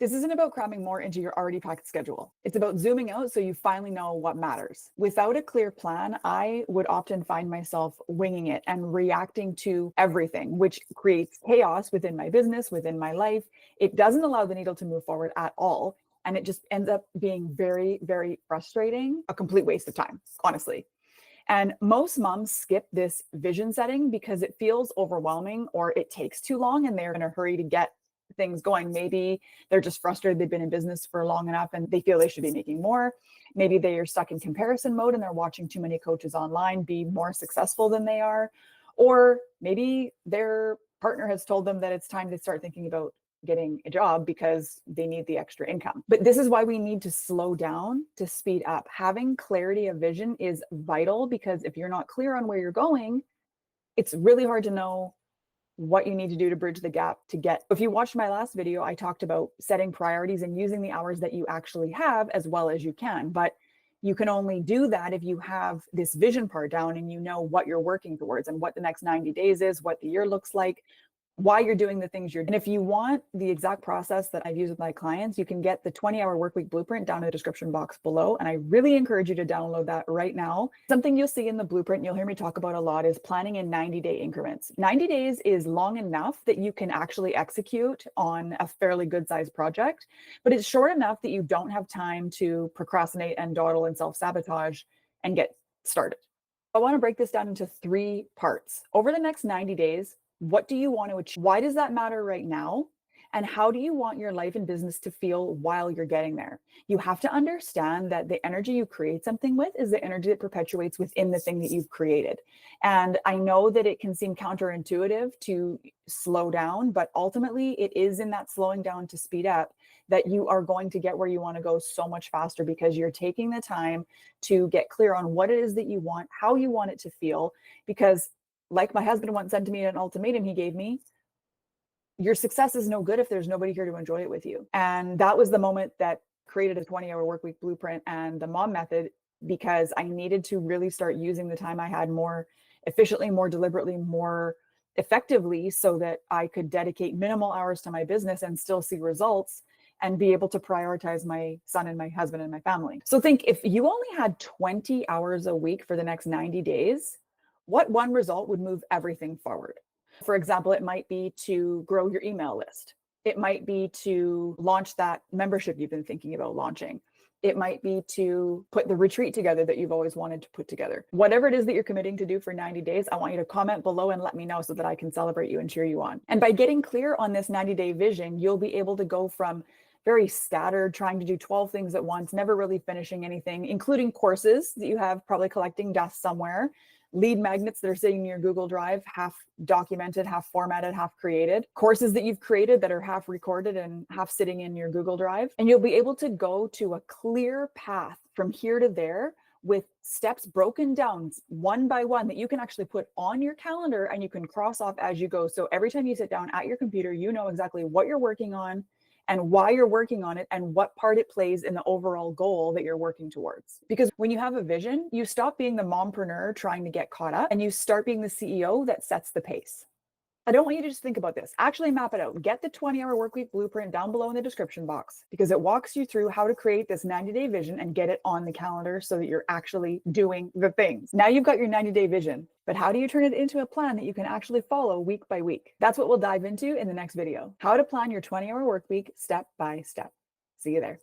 This isn't about cramming more into your already packed schedule. It's about zooming out so you finally know what matters. Without a clear plan, I would often find myself winging it and reacting to everything, which creates chaos within my business, within my life. It doesn't allow the needle to move forward at all. And it just ends up being very, very frustrating, a complete waste of time, honestly. And most moms skip this vision setting because it feels overwhelming or it takes too long and they're in a hurry to get things going. Maybe they're just frustrated. They've been in business for long enough and they feel they should be making more. Maybe they are stuck in comparison mode and they're watching too many coaches online be more successful than they are. Or maybe their partner has told them that it's time to start thinking about getting a job because they need the extra income. But this is why we need to slow down to speed up. Having clarity of vision is vital, because if you're not clear on where you're going, it's really hard to know what you need to do to bridge the gap to get. If you watched my last video, I talked about setting priorities and using the hours that you actually have as well as you can. But you can only do that if you have this vision part down and you know what you're working towards and what the next 90 days is, what the year looks like, why you're doing the things you're doing. And if you want the exact process that I've used with my clients, you can get the 20-hour workweek blueprint down in the description box below. And I really encourage you to download that right now. Something you'll see in the blueprint, you'll hear me talk about a lot, is planning in 90-day increments. 90 days is long enough that you can actually execute on a fairly good sized project, but it's short enough that you don't have time to procrastinate and dawdle and self-sabotage and get started. I want to break this down into 3 parts. Over the next 90 days, what do you want to achieve? Why does that matter right now? And how do you want your life and business to feel while you're getting there? You have to understand that the energy you create something with is the energy that perpetuates within the thing that you've created. And I know that it can seem counterintuitive to slow down, but ultimately it is in that slowing down to speed up that you are going to get where you want to go so much faster, because you're taking the time to get clear on what it is that you want, how you want it to feel. Because like my husband once said to me in an ultimatum he gave me, your success is no good if there's nobody here to enjoy it with you. And that was the moment that created a 20-hour workweek blueprint and the mom method, because I needed to really start using the time I had more efficiently, more deliberately, more effectively, so that I could dedicate minimal hours to my business and still see results and be able to prioritize my son and my husband and my family. So think, if you only had 20 hours a week for the next 90 days, what one result would move everything forward? For example, it might be to grow your email list. It might be to launch that membership you've been thinking about launching. It might be to put the retreat together that you've always wanted to put together. Whatever it is that you're committing to do for 90 days, I want you to comment below and let me know so that I can celebrate you and cheer you on. And by getting clear on this 90-day vision, you'll be able to go from very scattered, trying to do 12 things at once, never really finishing anything, including courses that you have probably collecting dust somewhere, lead magnets that are sitting in your Google Drive, half documented, half formatted, half created, courses that you've created that are half recorded and half sitting in your Google Drive. And you'll be able to go to a clear path from here to there with steps broken down one by one that you can actually put on your calendar and you can cross off as you go. So every time you sit down at your computer, you know exactly what you're working on and why you're working on it and what part it plays in the overall goal that you're working towards. Because when you have a vision, you stop being the mompreneur trying to get caught up and you start being the CEO that sets the pace. I don't want you to just think about this. Actually map it out. Get the 20-hour workweek blueprint down below in the description box, because it walks you through how to create this 90-day vision and get it on the calendar so that you're actually doing the things. Now you've got your 90-day vision, but how do you turn it into a plan that you can actually follow week by week? That's what we'll dive into in the next video. How to plan your 20-hour workweek step by step. See you there.